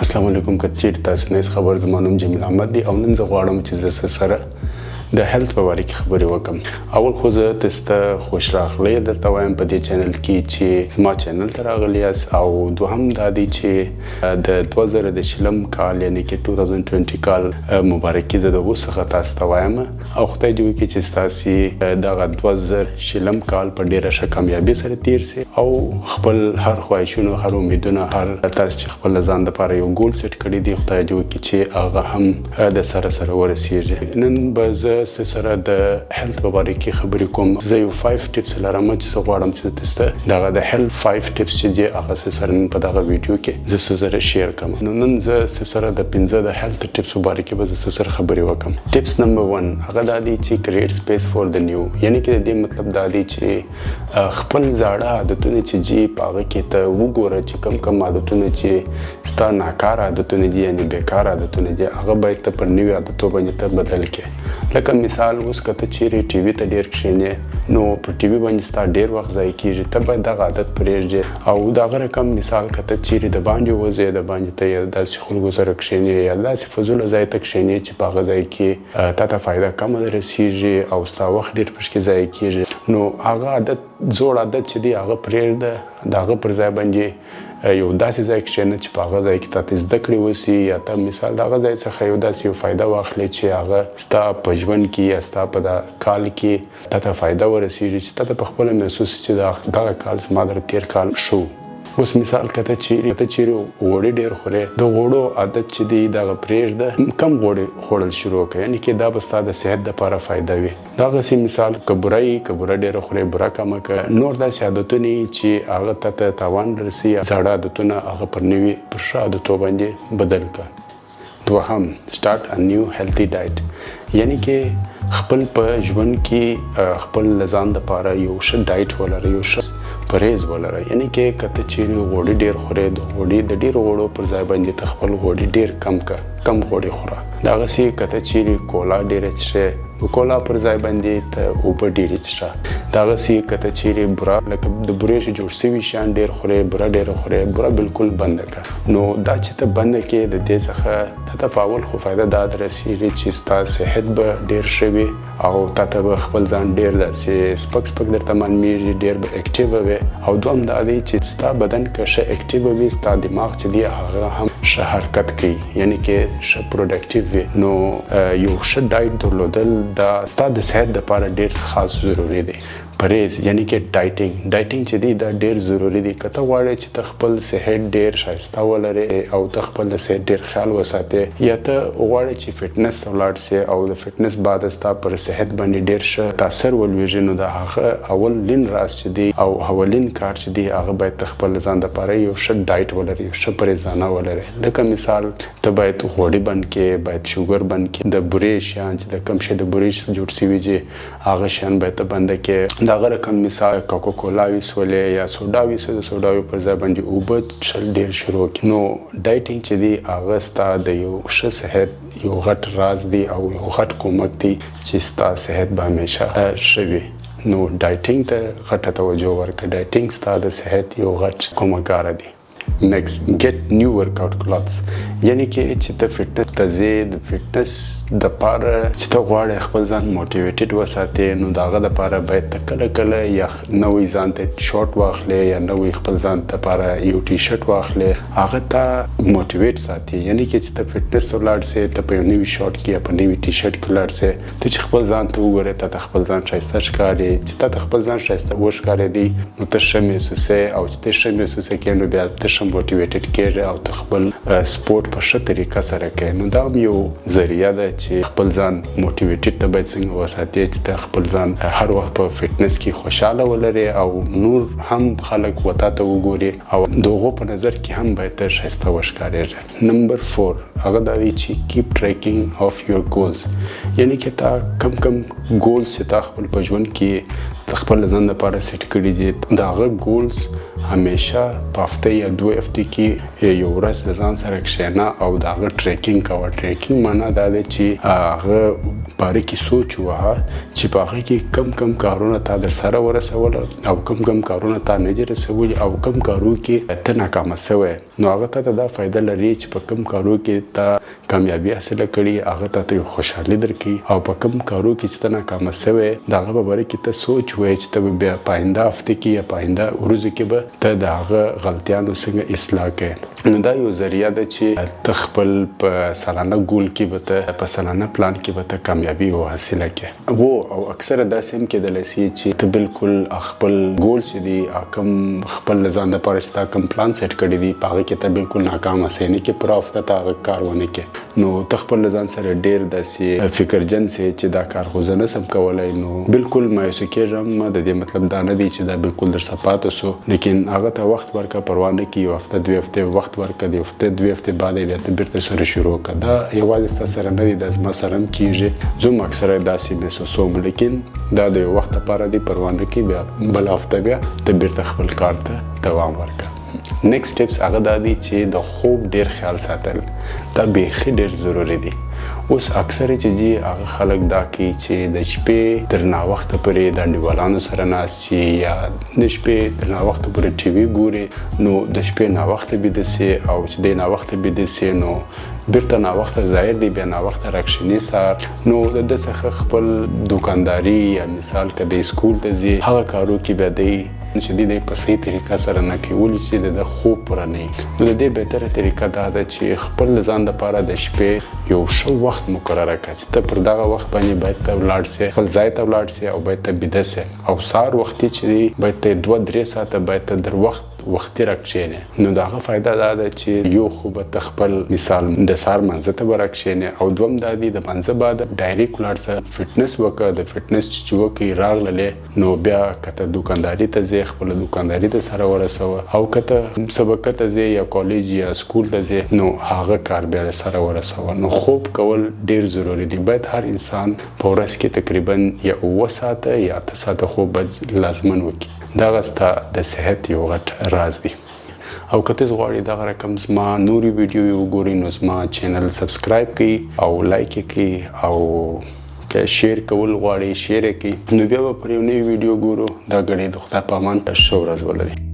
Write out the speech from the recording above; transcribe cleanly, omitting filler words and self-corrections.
السلام علیکم کچیر تاسو نه خبر زمانم جمیل احمد دی او نن زه غواړم چې زه سره د هیلث په اړه خبرې وکم. اول خو زه تاسو خوش راغلی درته وایم په دې چینل کې چې ما چینل ته راغلی یاست او دوهم دا دی چې د 2020 کال یعنی کې 2020 کال مبارکي زه د اوسه تاسو ته وایم او خدای دې وکړي چې تاسو دغه 2020 کال په ډیره ښه کامیابی سره تیر سي او خپل هر خواهشونو هر امیدونه هر تاسو چې خپل ځان لپاره یو ګول سیټ کړی دی خدای دې وکړي چې هغه هم د سره ورسیږي. نن به زه سره د هیلث په اړه کې خبرې کوم. زه یو 5 ټیپس لرم چې زه غواړم چې تاسو دغه د هیلث 5 ټیپس چې هغه سره په دغه ویډیو کې زه سره شیر کوم. نن زه سره د 15 د هیلث ټیپس په اړه کې به زه سره خبرې وکم. ټیپس نمبر 1 هغه دا دی چې کریټ سپیس فور د نیو، یعنی کې د دې مطلب دا دی چې خپل زاړه عادتونه چې جی پاغه کې ته وګوره چې کم عادتونه چې ستا ناکار عادتونه دي یعنی بیکار عادتونه دي هغه باید ته پر نیو عادتو باندې ته بدل کې. لکه مثال اوس کته چیرې ټي وي ته ډیر کښینې نو پر ټي وي باندې ستا ډیر وخت ضایع کیږي، ته باید دغه عادت پرېږدې او دغه رقم مثال کته چیرې د باندې وځې د باندې ته داسې خلکو سره کښینې یا داسې فضوله ځای ته کښینې چې په هغه ځای کې تا ته فایده کمه رسیږي او ستا وخت ډیر پشکې ضایع کیږي نو هغه عادت زوړ عادت چې دی هغه پرېږده د هغه پر ځای باندې یو داسې ځای کښېنه چې په هغه ځای کې تاته زده کړې وسي یا ته مثال د هغه ځای څخه یو داسې یو فایده واخلې چې هغه ستا په ژوند کې یا ستا په دا کال کې تاته فایده ورسیږي چې تاته په خپله محسوس چې دغه کال زما در تیر کال شو. اوس مثال کته چیرې غوړي ډیر خورې د غوړو عادت چې دی دغه پرېږده کم غوړي خوړل شروع کړه یعنی کې دا به ستا د صحت دپاره فایده وي. دغسې مثال که بوره ډیره خورې بوره کمه کړه. نور داسې عادتونه چې هغه تاته تاوان رسي زاړه عادتونه هغه پر نوي پر ښه عادتو باندې بدل کړه. دوهم سټارټ ا نیو هیلثي ډایټ، یعنی کې خپل په ژوند کې خپل ځان دپاره یو ښه ډایټ ولره یو ښه پرهیز ولره. یعنی کې کته چیرې غوړي ډیر خورې د ډیرو غوړو پر ځای باندې ته خپل غوړي ډیر کم غوړي خوره. دغسې کته چیرې کولا ډیره څښې د کولا پر ځای باندې ته اوبه ډیرې څښه. دغسې کته چیرې بوره لکه د بورې چې جوړ سوي شیان ډیر خورې بوره ډیره خورې بوره بالکل بنده کړه. نو دا چې ته بنده کې د دې څخه ته په اول خو فایده دا درسیږي چې ستا صحت به ډیر ښه وي او تا ته به خپل ځان ډیر داسې سپک درته معلومیږي ډیر به اکټیوه وي او دوهم دا دی چې ستا بدن که ښه اکټیوه وي ستا دماغ چې دی هغه هم ښه حرکت کوي یعنی کې ښه پروډکټیو وي. نو یو ښه ډایټ درلودل دا ستا د صحت دپاره ډیر خاص ضروري دی. پرهیز یعنی کې ډایټینګ چې دی دا ډیر ضروري دی. که ته غواړې چې ته خپل صحت ډیر ښایسته ولرې او ته خپل د صحت ډیر خیال وساتې یا ته غواړې چې فټنس ته ولاړ سې او د فټنس بعد ستا پر صحت باندې ډیر ښه تاثر ولویږي نو د هغه اولین راز چې دی او اولین کار چې دی هغه باید ته خپل ځان دپاره یو ښه ډایټ ولرې یو ښه پرهیزانه ولرې. لکه مثال ته باید غوړي بند کې باید شوګر بند کې د بورې شیان چې د کوم شی د بورې جوړ سوي دي هغه شیان باید ته بنده کې. دغه رقم مثال کوکا کولا وسولې یا سوډا وسولې د سوډا پر ځای باندې اوبه څښل ډیر شروع کړي. نو ډایټینګ چې دی هغه ستا د یو ښه صحت یو غټ راز دی او یو غټ کومک دی چې ستا صحت به همیشه ښه وي. نو ډایټینګ ته غټه توجه ورکړه. ډایټینګ ستا د صحت یو غټ کومکګاره دی. نیکسٹ گیټ نیو ورک آوټ کلاتس، یعنی کې چې ته فټنس ته ځې د فټنس دپاره چې ته غواړې خپل ځان موټیویټډ وساتې نو د هغه دپاره باید ته کله یا نوی ځان ته شارټ واخلې یا نوی خپل ځان دپاره یو ټي شرټ واخلې هغه ته موټیویټ ساتي. یعنی کې چې ته فټنس ته ولاړ سې ته په یو نوي شارټ کې یا په نوي ټي شرټ کې ولاړ سې ته چې خپل ځان ته وګورې ته خپل ځان ښایسته ښکاري چې تا ته خپل ځان ښایسته وښکارېدی نو ته ښه محسوسې او چې ته ښه محسوسه کړې نو بیا ته ښه موټیویټډ کېږې او ته خپل سپورټ په ښه طریقه سره کوې. نو دا یو ذریعه ده چې خپل ځان موټیویټډ ته باید څنګه وساتې چې ته خپل ځان هر وخت په فټنس کې خوشحاله ولرې او نور هم خلک ورته ته وګوري او د هغو په نظر کې هم باید ته ښایسته وښکارېږې. نمبر 4 هغه دا دی چې کیپ ټریکینګ آف یور ګولز، یعنی کې تا کم ګولز چې تا خپل په ژوند کې د خپل ځان لپاره سیټ کړي دي د هغه ګولز همیشه په هفته یا 2 هفتې کې یو ورځ د ځان سره کښېنه او د هغه ټریکینګ کوه. ټریکینګ معنا دا دی چې هغه باره کې سوچ ووهه چې په هغه کې کم کارونه تا در سره ورسول او کم کارونه تا نه دي رسولي او کم کارو کې ته ناکامه سوی، نو هغه ته دا فایده لري چې په کم کارو کې تا کامیابي حاصله کړي، هغه ته یو خوشحالي درکوي. او په کم کارو کې چې ته ناکامه سوی د هغه په باره کې ته سوچ وایې چې ته به بیا په آینده هفته کې یا په آینده ورځو کې به ته د هغه غلطیانو څنګه اصلاح کوې. نو دا یو ذریعه ده چې ته خپل په سالانه ګول کې به ته په سالانه پلان کې به ته کامیابي حاصله کړې. او اکثره داسې هم کېدلی سي چې ته بالکل خپل ګول چې دی کم خپل ځان دپاره چې تا کم پلان سیټ کړی دی په هغه کې ته بالکل ناکامه سې نه کې پوره هفته ته هغه کار ونه کې، نو ته خپل ځان سره ډېر داسې فکرجن سې چې دا کار خو زه نسم کولی. نو بالکل مایوسه کېږم، د دې مطلب دا نه دی چې دا بالکل در څخه پاته سو، لیکن هغه ته وخت ورکړه، پروا نه کړي، یو هفته 2 هفتې وخت ورکړه، د هفته 2 هفتې بعد یې بیا ته بېرته سره شروع کړه. دا یوازې ستا سره نه دی، دا زما سره هم کېږي، زه هم اکثره داسې محسوسوم، لیکن دا د یو وخت لپاره دی، پروا نه کړي، بیا بله هفته بیا ته بېرته خپل کار ته دوام ورکړه. نیکسټ ټیپس هغه دا دی چې د خوب ډېر خیال ساتل دا بیخي ډېر ضروري دی. اوس اکثر چې جی هغه خلک دا کوي چې د شپې تر ناوخته پورې د انډیوالانو سره ناست شي یا د شپې تر ناوخته پورې ټي وي ګوري، نو د شپې ناوخته بیده سي او چې دی ناوخته بیده سي نو بیرته ناوخته ظاهر دی، بیا ناوخته راکښېني سهار، نو د ده څخه خپل دوکانداري یا مثال که دی سکول ته ځي هغه کارو کې بیا دی چې دی په صحیح طریقه سره نه کوي، ولې چې د خوب پوره نه وي. نو د دې بهتره طریقه دا ده چې خپل ځان دپاره د شپې یو ښه وخت مقرره کړه چې ته پر دغه وخت باندې باید ته ولاړ سې، خپل ځای ته ولاړ سې او باید ته بیده سې، او سهار وختي چې دی باید ته 2-3 ساعته باید ته در وختي راکښېنې. نو د هغه فایده دا ده چې یو خو به ته خپل مثال د سهار منځه ته به راکښېنې، او دوم دا دی د منځه بعد ډایرکټ ولاړ سه، فټنس وکړه، د فټنس چې وکړې راغللې نو بیا که ته دوکانداري ته ځې خپله دوکانداري ته سره ورسوه، او که ته سبقه ته ځې یا کالج یا سکول ته ځې نو هغه کار بیا سره ورسوه. نو خوب کول ډېر ضروري دی، باید هر انسان په ورځ کې تقریبا یا 7 ساعته یا 8 ساعته خوب باید لازمن وکړي. دغه ستا د صحت یو غټ راز دی. او که تاسو غواړئ دغه رقم زما نورې ویډیوې وګورئ نو زما چینل سبسکرایب کړئ او لایک یې کړئ، او که شیر کول غواړئ شیر یې کړئ، نو بیا به پر یو نوي ویډیو ګورو. دا ګړی د خدای په امان ښه ورځ ولرئ.